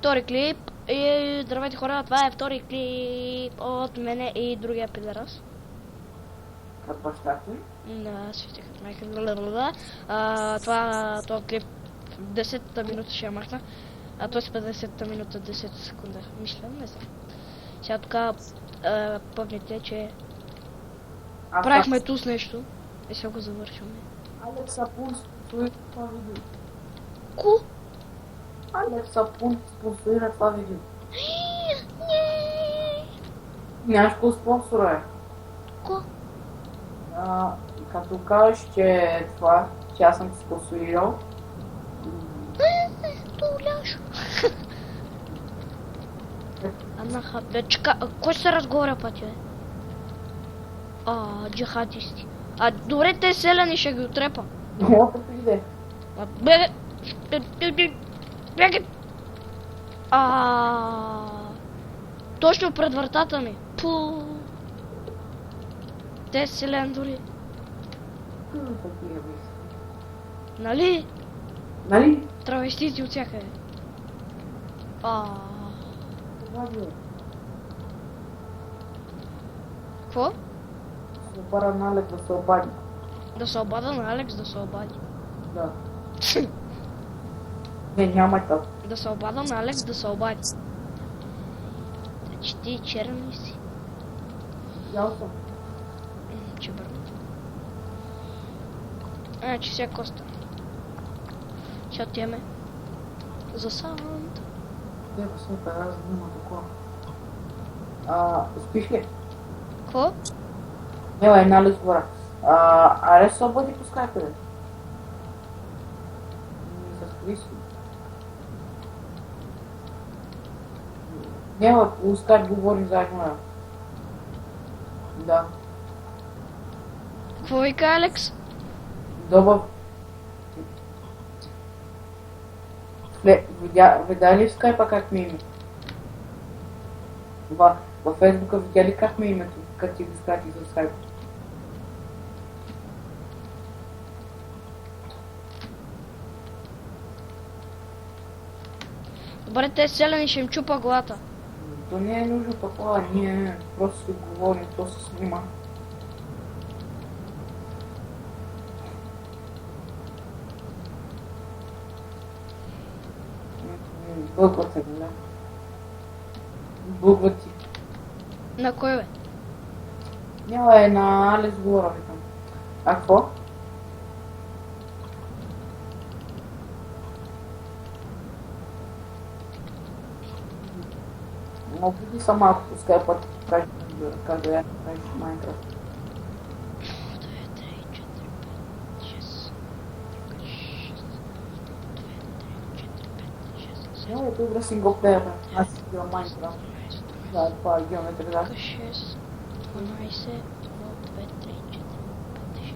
втори клип. И здравейте хора, това е втори клип от мене и другия пидерас. От бащата ми? Да, светиха майка. Това клип 10-та минута ще я махна. А т.е. 50-та минута 10 секунда. Мисля, не знам. Сега тук помните, че правихме ту с нещо. И сега го завършваме. Алекс Апун спонсорира това видео. Ку? Алекс Апун спонсорира това видео. Не. Нямаш кой спонсора е. Ку? Като кажеш, че това, че аз съм ти спонсорирал. Туляш. Анаха, чека, кой се разговаря пътя? Джихадисти. Добре, те селяни ще ги отрепа. Много като иде. Беге! Беге! Точно пред вратата ми. Пу. Те селяни дори. Такива мисли. Нали? Нали? Травестити от всякъде. Това е. Какво? Се обара на Алекс да се обади. Да се обада на Алекс, да се обади. Да. Не, няма това. Да се обада на Алекс, да се обади. Значи ти черен ли си? Ял съм. Че бърна. Че сега коста. Ще отиваме за саунд. Дева се пера, за да има такова. Спиш ли? Какво? Нела, една ли сгора? Аре се обади по скайпа, бе. С Криси. Нела, по скайп говорим заедно, бе. Да. Какво вика Алекс? Добър. Видя ли в скайпа как ми е името? Във фейсбука видя ли как ми е името, като ти го скати за скайпа? Добре, те селяни ще им чупа главата. То не е нужно такова, ние просто си говорим, то се снима. Бългва се, да. Бългва ти. На кой бе? Няма е на Алекс говоря, викам. А какво? Опити са малко по скайпа, да кажеш как да я правиш в Майнкрафт. 2, 3, 4, 5, 6. 2, 3, 4, 5, 6. Няма е добре синглплеер, бе. Аз си играм Майнкрафт. Да, това е геометрия, да. 6, 12, 2, 3, 4, 5, 6.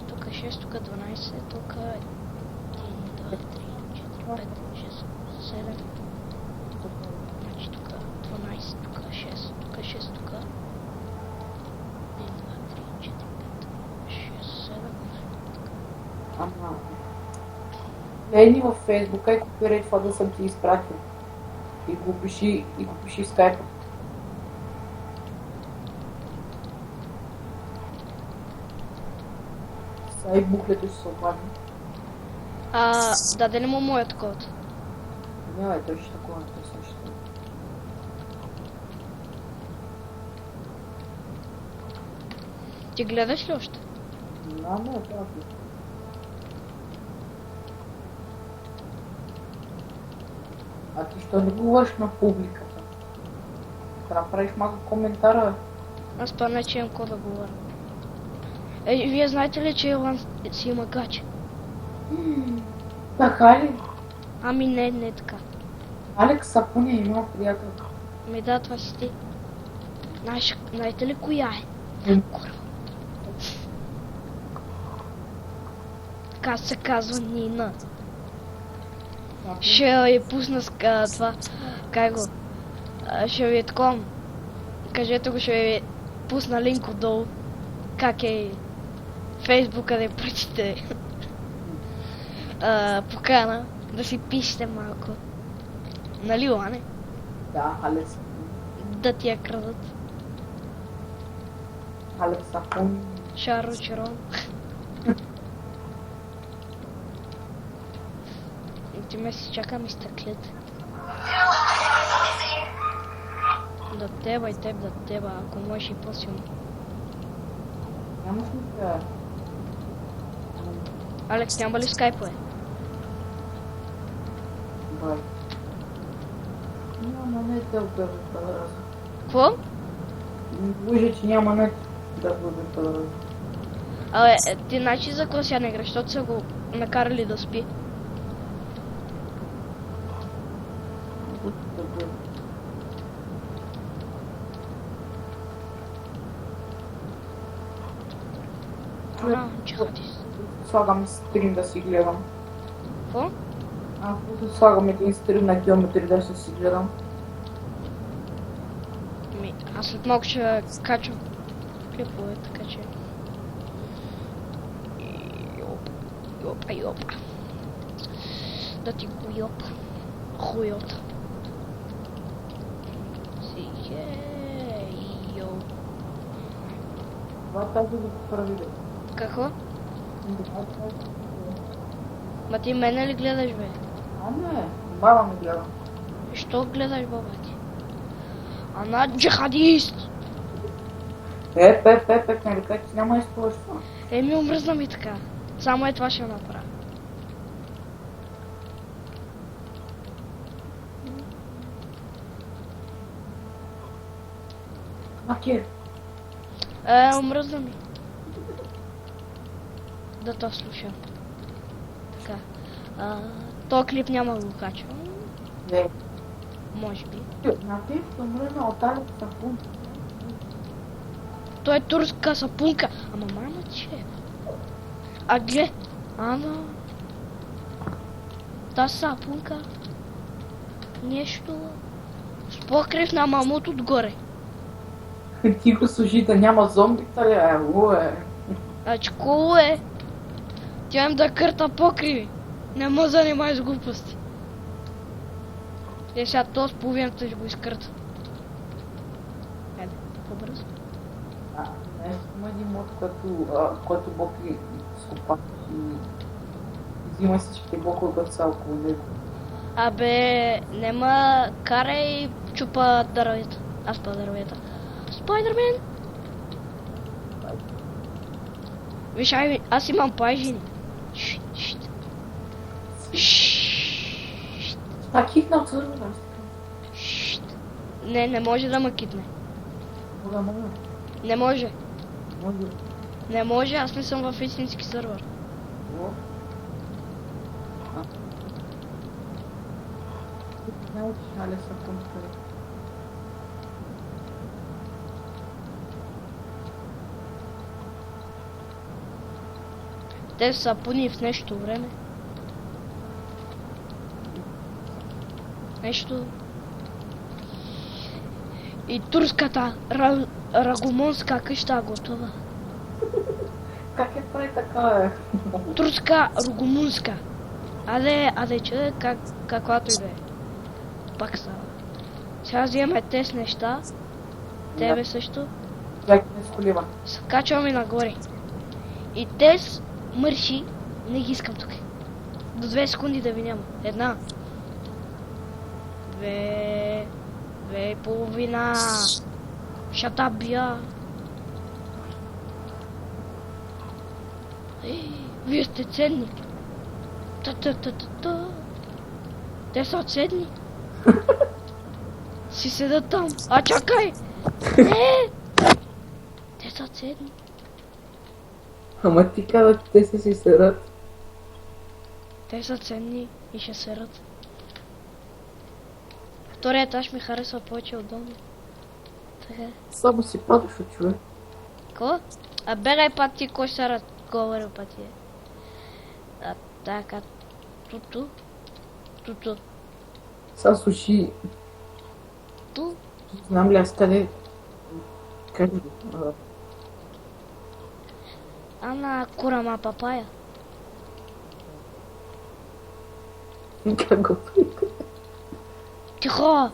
Тук 6, тук 12, тук 1, 2, 3, 4, 5, 6, 7. Значи тук 12, тук 6, тук 6, тук 1, 2, 3, 4, 5, 6, 7. Ама... Лейни във Фейсбука и копирай това да съм ти изпратил. И го пиши в скайпа. Сега и буклето ще се обади. Даде ли му моят код? Няма е точно такова, той също. Ти гледаш ли още? Няма е това. А ти що не говориш на публиката? Трябва да правиш малко коментара, бе. Аз памня, че имам кода говоря. Вие знаете ли, че Илан си има гача? Така ли? Ами не така. Алекс Сапуни има приятел. Ми да, това си ти. Знаете ли коя е? Курва. Така се казва Нина. Ще я пусна с това. Как го? Ще ви е такова. Кажете го, ще ви пусна линк отдолу. Как е Фейсбука да я пратите. Покана да си пишете малко. Нали, Лане? Да, Алекс. Да ти я крадат. Алекс Афон. Шаро Черон. Ти ме си чакам изтъклят. Да теба и теб да теба, ако можеш и по-силно. Нямаш ли това? Алекс, няма ли скайпове? Бай. Няма нет да бъде подарък. Какво? Боже, че няма нет да бъде подарък. Абе, ти значи за какво сега не играш, защото са го накарали да спи. Да бъде. Чакай. Слагам стрим да си гледам. Какво? Слагам един стрим на Geometry да си гледам. Аз след малко ще качвам клипове, така че... Йопа. Да ти го йопа. Хуйота. Йо. Това тази да прави да. Какво? Ма ти мене ли гледаш, бе? А не, баба ми гледа. Що гледаш, баба ти? Ана джихадист! Нали как ти няма използваш това? Еми, омръзна ми така. Само това ще направя. Маки. Омръзна ми. Да то слушам. Така. То клип няма да го качвам. Не. Може би. На ти умрена от Алекс Афон. Той е турска сапунка. Ама мама че. А гле. Ана. Та сапунка. Нещо. С покрив на мамут отгоре. Тихо служи да няма зомбита ли? Уе. Ачко е. Тя им да кърта покриви. Не ме занимай с глупости. Сега то с половината ще го изкърта. Айде, по-бързо. Не, има един мод, който Боки скопа и взима всичките блокове, които са около него. Абе, нема карай и чупа дървета. Аз па дървета. Спайдермен! Виж, аз имам пайжини. А кикна от сървъра. Не може да ме китне. Мога. Не може. Може. Не може, аз не съм в истински сървър. Знаеш, Алекс Афон скъде. Те са сапуни в нещо време. Нещо. И турската рагомонска къща готова. Как е прави така, Турска рогомунска. Аде, че каквато и да е. Пак са. Сега вземаме тези неща. Тебе също. Как не сколива? Скачваме нагоре. И тез мърши. Не ги искам тук. До 2 секунди да ви няма. 1. 2. 2,5. Shut up, бия. Вие сте ценни. Та. Те са ценни. Си седат там. А чакай! Не! Те са ценни. Ама ти каза, че те се си серат. Те са ценни и ще серат. Вторият етаж ми харесва повече от дома. Така. Само си падаш от човек. Ко? А бегай пати, кой ще разговаря пати. Така. Туту. Са слуши. Ту. Знам ли аз къде? Къде? Ана курама папая. Как го прика? Тихо!